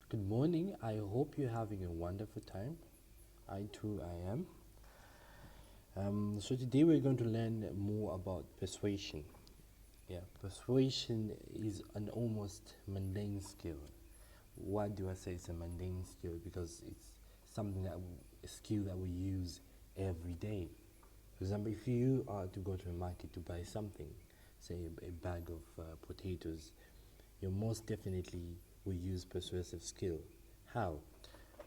Good morning. I hope you're having a wonderful time. I too I am. So today we're going to learn more about persuasion. Yeah, persuasion is an almost mundane skill. Why do I say it's a mundane skill? Because it's something a skill that we use every day. For example, if you are to go to a market to buy something, say a bag of potatoes, you most definitely will use persuasive skill. How?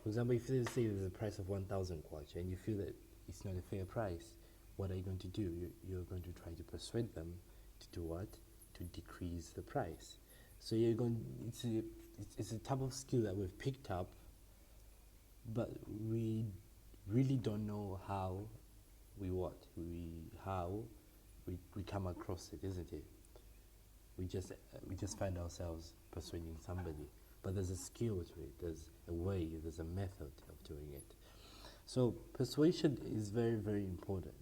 For example, if they say there's a price of 1,000 kwacha and you feel that it's not a fair price, what are you going to do? You're going to try to persuade them to do what? To decrease the price. So you're going. It's a type of skill that we've picked up, but we really don't know how we come across it, isn't it? We just find ourselves persuading somebody, but there's a skill to it. There's a way. There's a method of doing it. So persuasion is very very important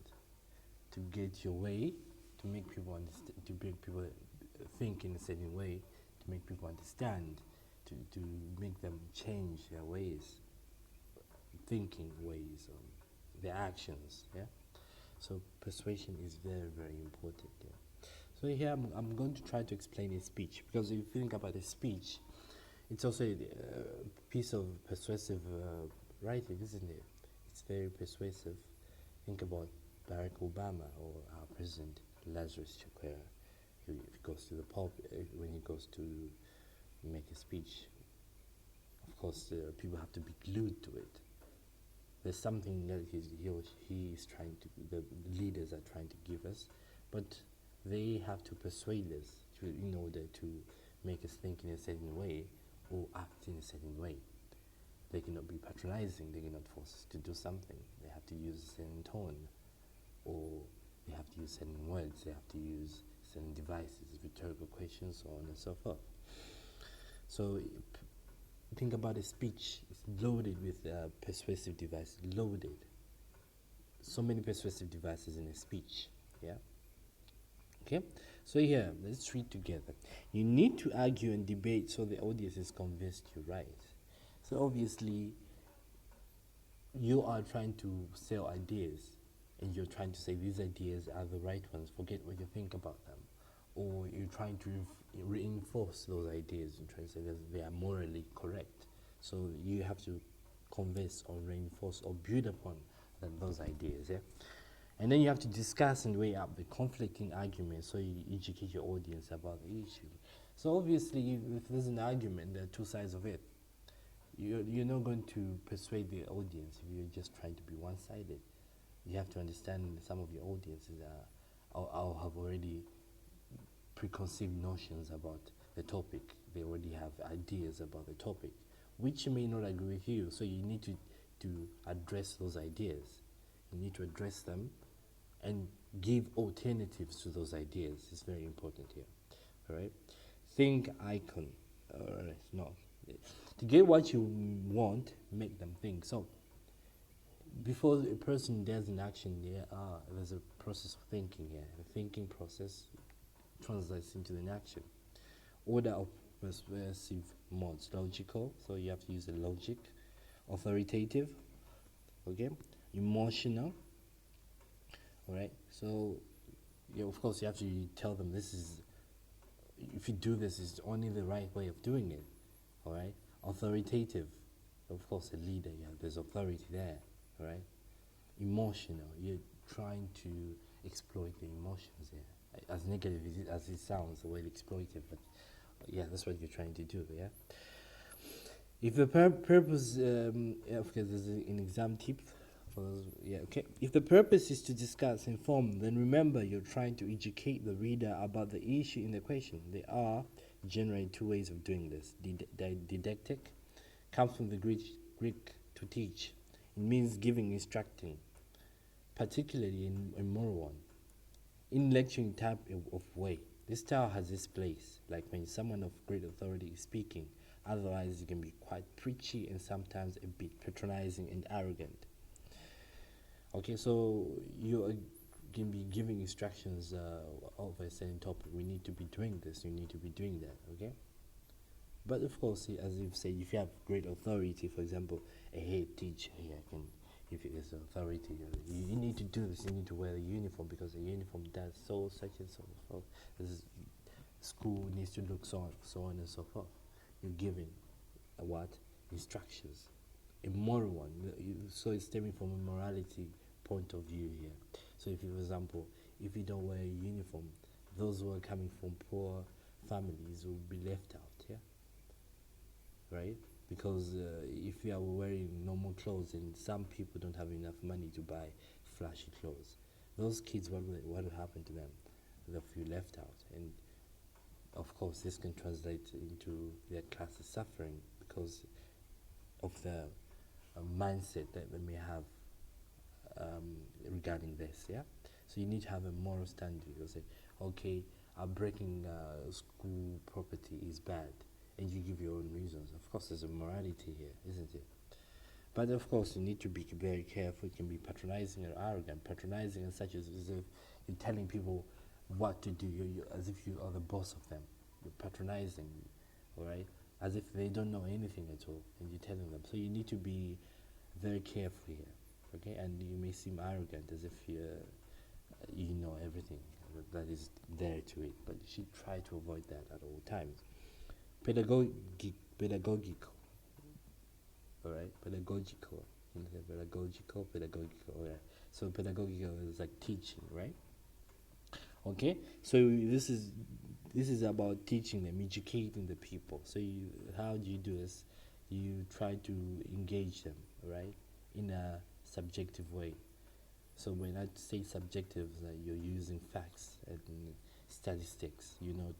to get your way, to make people understand, to make people think in a certain way, to make people understand, to make them change their ways, thinking ways, their actions. Yeah. So persuasion is very very important. Yeah. So here I'm going to try to explain a speech, because if you think about a speech, it's also a piece of persuasive writing, isn't it? It's very persuasive. Think about Barack Obama or our president Lazarus Chakwera. If he goes to the pulpit, when he goes to make a speech, of course people have to be glued to it. There's something that he is trying to, the leaders are trying to give us, but they have to persuade us in order to make us think in a certain way or act in a certain way. They cannot be patronizing, they cannot force us to do something. They have to use a certain tone, or they have to use certain words, they have to use certain devices, rhetorical questions, so on and so forth. So think about a speech, it's loaded with persuasive devices, loaded. So many persuasive devices in a speech, yeah? Okay, so here, let's read together. You need to argue and debate so the audience is convinced you're right. So obviously, you are trying to sell ideas, and you're trying to say these ideas are the right ones, forget what you think about them. Or you're trying to reinforce those ideas and trying to say that they are morally correct. So you have to convince or reinforce or build upon those ideas, yeah? And then you have to discuss and weigh up the conflicting arguments so you educate your audience about the issue. So obviously, if there's an argument, there are two sides of it. You're not going to persuade the audience if you're just trying to be one-sided. You have to understand some of your audiences have already preconceived notions about the topic. They already have ideas about the topic, which may not agree with you. So you need to address those ideas. You need to address them and give alternatives to those ideas. It's very important here. All right. Think icon. All right. No. To get what you want, make them think. So before a person does an action, there's a process of thinking here. The thinking process translates into an action. Order of persuasive modes: logical, so you have to use the logic; authoritative, okay; emotional, all right. So of course you have to tell them this is, if you do this, it's only the right way of doing it, all right. Authoritative, of course, a leader, yeah, there's authority there, all right. Emotional, you're trying to exploit the emotions here, as negative as it sounds, the word exploitive, but yeah, that's what you're trying to do, yeah. If the purpose, okay, there's an exam tip for those, yeah, okay. If the purpose is to discuss, inform, then remember you're trying to educate the reader about the issue in the question. There are generally two ways of doing this. Didactic comes from the Greek to teach. It means giving, instructing, particularly in moral one. In lecturing type of way, this style has its place, like when someone of great authority is speaking. Otherwise, it can be quite preachy and sometimes a bit patronizing and arrogant. Okay, so you can be giving instructions of a certain topic. We need to be doing this, you need to be doing that, okay? But of course, as you've said, if you have great authority, for example, a head teacher here can, if it is authority, you need to do this, you need to wear a uniform because a uniform does so, such and so forth. This school needs to look so on and so forth. You're giving a what? Instructions. A moral one. So it's stemming from a morality point of view here. So if, for example, if you don't wear a uniform, those who are coming from poor families will be left out, yeah? Right? Because if you are wearing normal clothes and some people don't have enough money to buy flashy clothes, those kids, what will happen to them? They'll feel left out. And of course, this can translate into their classes suffering because of the mindset that they may have regarding this, yeah? So you need to have a moral standing. You'll say, okay, breaking school property is bad, and you give your own reasons. Of course, there's a morality here, isn't it? But of course, you need to be very careful. It can be patronizing or arrogant. Patronizing and such as if you're telling people what to do, as if you are the boss of them. You're patronizing, all right? As if they don't know anything at all, and you're telling them. So you need to be very careful here, okay? And you may seem arrogant, as if you know everything that is there to it, but you should try to avoid that at all times. Pedagogical, all right? Pedagogical, pedagogical, all right? So pedagogical is like teaching, right? Okay, so this is about teaching them, educating the people. So how do you do this? You try to engage them, right, in a subjective way. So when I say subjective, you're using facts and statistics. You're not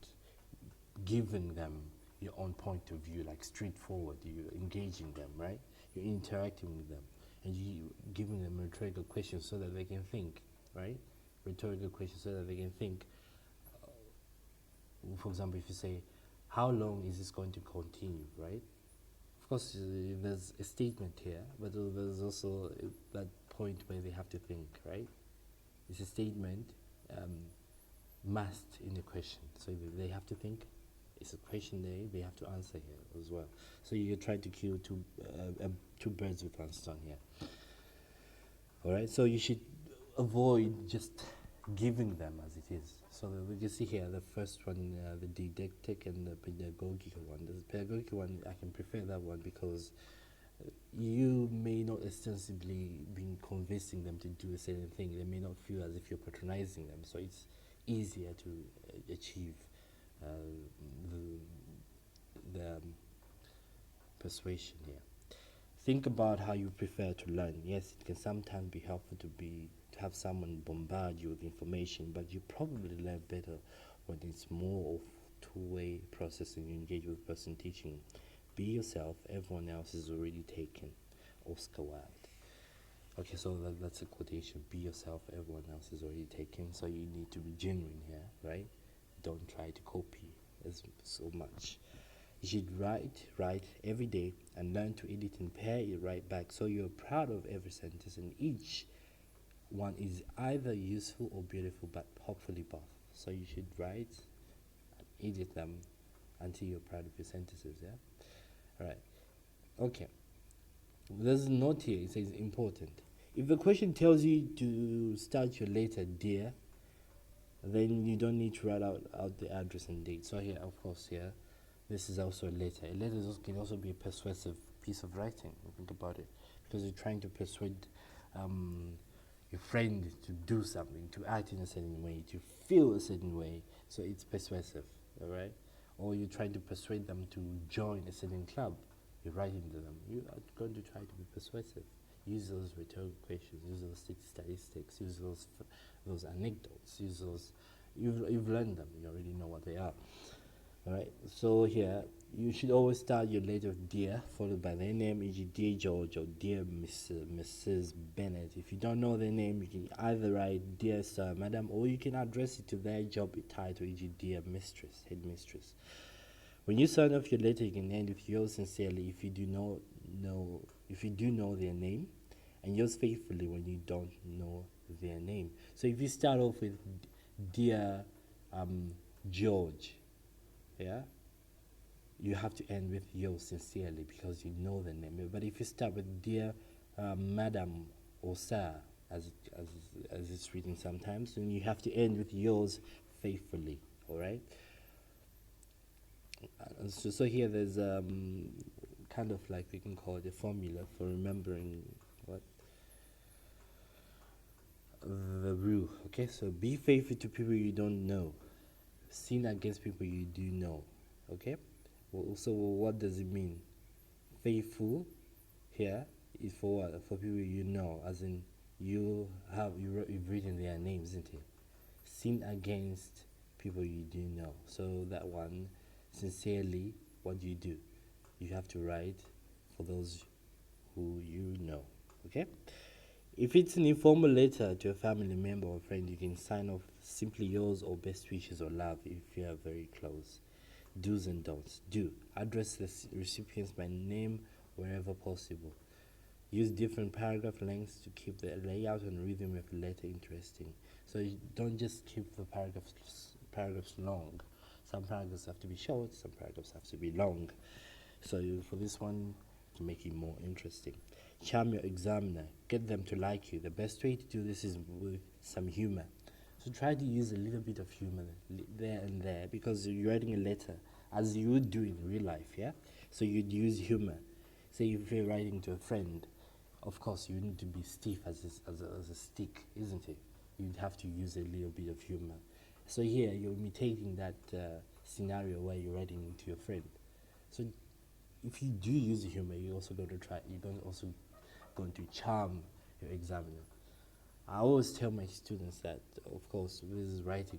giving them your own point of view, like straightforward. You're engaging them, right? You're interacting with them, and you giving them rhetorical questions so that they can think, right? Rhetorical questions so that they can think. For example, if you say, how long is this going to continue, right? Of course, there's a statement here, but there's also that point where they have to think, right? It's a statement, must in the question. So they have to think. It's a question they have to answer here as well. So you try to kill two birds with one stone here. All right, so you should avoid just giving them as it is. So we can see here the first one, the didactic and the pedagogical one. The pedagogical one, I can prefer that one because you may not ostensibly be convincing them to do a certain thing. They may not feel as if you're patronizing them. So it's easier to achieve the persuasion here. Think about how you prefer to learn. Yes, it can sometimes be helpful to have someone bombard you with information, but you probably learn better when it's more of two-way processing. You engage with the person teaching. Be yourself, everyone else is already taken. Oscar Wilde. Okay, so that's a quotation. Be yourself, everyone else is already taken. So you need to be genuine here, right? Don't try to copy so much. You should write every day and learn to edit and pair it right back so you're proud of every sentence, and each one is either useful or beautiful, but hopefully both. So you should write and edit them until you're proud of your sentences, yeah? Alright. Okay. There's a note here, it says important. If the question tells you to start your letter dear, then you don't need to write out the address and date. So here, of course, here, this is also a letter. A letter can also be a persuasive piece of writing, think about it, because you're trying to persuade your friend to do something, to act in a certain way, to feel a certain way, so it's persuasive, all right? Or you're trying to persuade them to join a certain club. You're writing to them. You are going to try to be persuasive. Use those rhetorical questions, use those statistics, use those anecdotes, use those, you've learned them, you already know what they are. Alright, so here, you should always start your letter with dear, followed by their name, e.g. Dear George or Dear Mrs. Bennett. If you don't know their name, you can either write Dear Sir, Madam, or you can address it to their job title, e.g. Dear Mistress, Headmistress. When you sign off your letter, you can end with yours sincerely if you do know their name, and yours faithfully when you don't know their name. So if you start off with Dear George, yeah, you have to end with yours sincerely because you know the name. But if you start with dear madam or sir, as as it's written sometimes, then you have to end with yours faithfully. All right. So here there's kind of like we can call it a formula for remembering what the rule. Okay, so be faithful to people you don't know, sin against people you do know. Okay, well, so what does it mean? Faithful here is for what? For people you know, as in you've written their names, isn't it? Sin against people you do know. So that one, sincerely, what do? You have to write for those who you know. Okay? If it's an informal letter to a family member or friend, you can sign off simply yours or best wishes or love if you are very close. Do's and don'ts. Do. Address the recipients by name wherever possible. Use different paragraph lengths to keep the layout and rhythm of the letter interesting. So you don't just keep the paragraphs long. Some paragraphs have to be short, some paragraphs have to be long. So for this one, to make it more interesting. Charm your examiner, get them to like you. The best way to do this is with some humor. So try to use a little bit of humor there and there because you're writing a letter as you would do in real life, yeah? So you'd use humor. Say if you're writing to a friend, of course you need to be stiff as a stick, isn't it? You'd have to use a little bit of humor. So here you're imitating that scenario where you're writing to your friend. So if you do use humor, you're also going to try. You're also going to charm your examiner. I always tell my students that, of course, with writing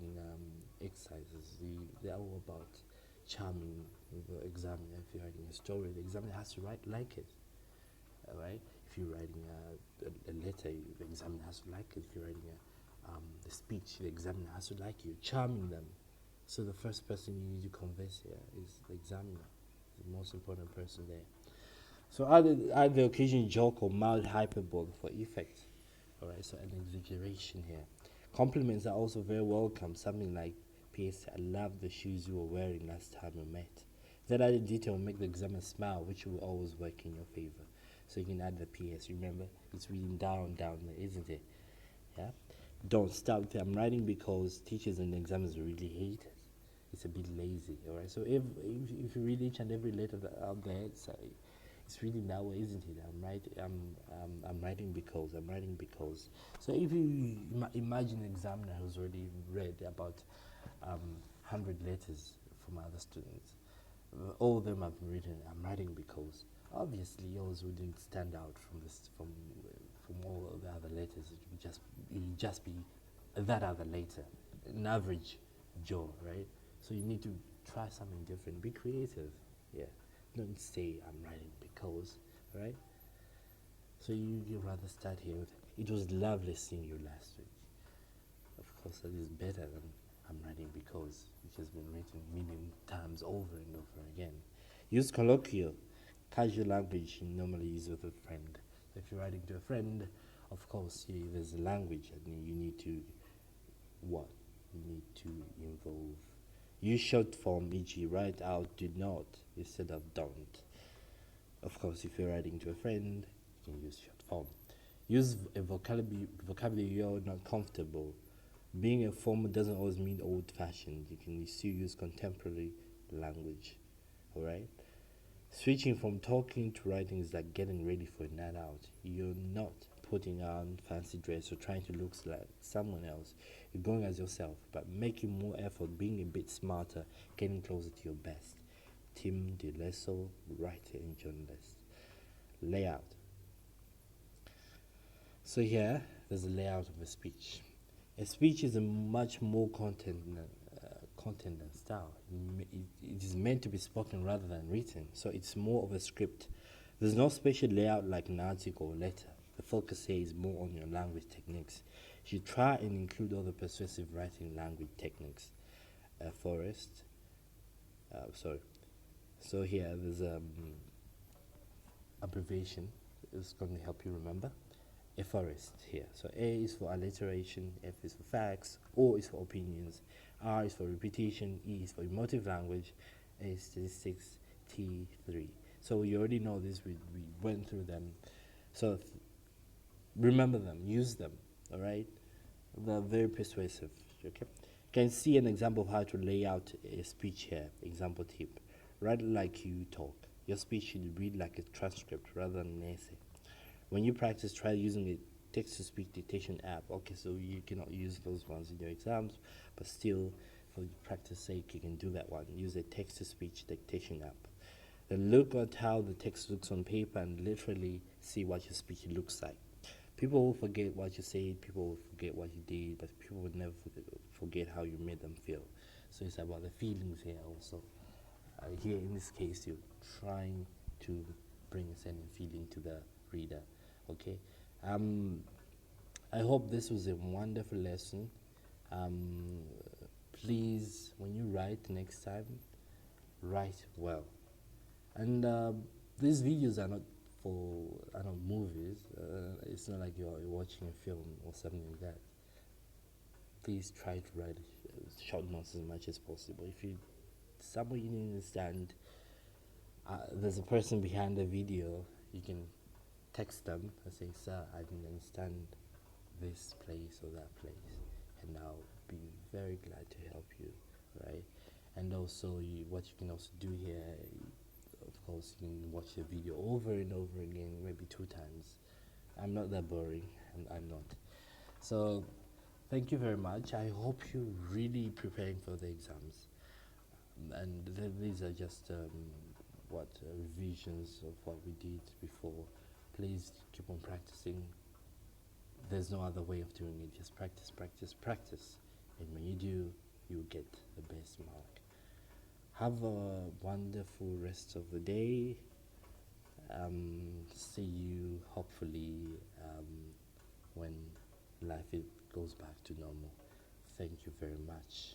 exercises, they're all about charming the examiner. If you're writing a story, the examiner has to write like it. All right. If you're writing a letter, the examiner has to like it. If you're writing a speech, the examiner has to like you, charming them. So the first person you need to converse here is the examiner, the most important person there. So add the occasional joke or mild hyperbole for effect. All right, so an exaggeration here. Compliments are also very welcome. Something like, P.S. I love the shoes you were wearing last time we met. That added detail will make the examiner smile, which will always work in your favor. So you can add the P.S. Remember, it's reading down there, isn't it? Yeah. Don't stop with I'm writing because teachers and examiners really hate it. It's a bit lazy, all right? So if you read each and every letter out there, it's reading that way, isn't it? I'm writing because, I'm writing because. So if you imagine an examiner who's already read about 100 letters from other students, all of them have written, I'm writing because. Obviously, yours wouldn't stand out from all of the other letters. It would just be that other letter, an average Joe, right? So you need to try something different. Be creative, yeah. Don't say I'm writing because, right? So you rather start here with, it was lovely seeing you last week. Of course, that is better than I'm writing because, which has been written million times over and over again. Use colloquial, casual language you normally use with a friend. So if you're writing to a friend, of course, there's a language and you need to, what? You need to involve. Use short form, e.g. write out do not instead of don't. Of course, if you're writing to a friend, you can use short form. Use a vocabulary you're not comfortable. Being a formal doesn't always mean old-fashioned. You can still use contemporary language, all right? Switching from talking to writing is like getting ready for a night out. You're not putting on fancy dress or trying to look like someone else. You're going as yourself, but making more effort, being a bit smarter, getting closer to your best. Tim DeLesso, writer and journalist. Layout. So here, there's a layout of a speech. A speech is a much more content than style. It is meant to be spoken rather than written, so it's more of a script. There's no special layout like an article or letter. The focus here is more on your language techniques. You should try and include other persuasive writing language techniques. Forest. Sorry. So here there's abbreviation. It's going to help you remember. A forest here. So A is for alliteration, F is for facts, O is for opinions, R is for repetition, E is for emotive language, A is statistics, T3. So you already know this, we went through them. So remember them, use them, all right? They're very persuasive, okay? You can see an example of how to lay out a speech here. Example tip. Write like you talk. Your speech should read like a transcript rather than an essay. When you practice, try using a text-to-speech dictation app. Okay, so you cannot use those ones in your exams, but still, for practice sake, you can do that one. Use a text-to-speech dictation app. Then look at how the text looks on paper and literally see what your speech looks like. People will forget what you said, people will forget what you did, but people will never forget how you made them feel. So it's about the feelings here also. Here in this case, you're trying to bring a certain feeling to the reader. Okay. I hope this was a wonderful lesson. Please, when you write next time, write well. And these videos are not for movies. It's not like you're watching a film or something like that. Please try to write short notes as much as possible. If you somewhere you didn't understand, there's a person behind the video. You can text them and say, "Sir, I didn't understand this place or that place," and I'll be very glad to help you, right? And also, what you can also do here, of course, you can watch the video over and over again, maybe 2 times. I'm not that boring, and I'm not. So, thank you very much. I hope you're really preparing for the exams. And these are just revisions of what we did before. Please keep on practicing. There's no other way of doing it. Just practice, practice, practice. And when you do, you get the best mark. Have a wonderful rest of the day. See you hopefully when life goes back to normal. Thank you very much.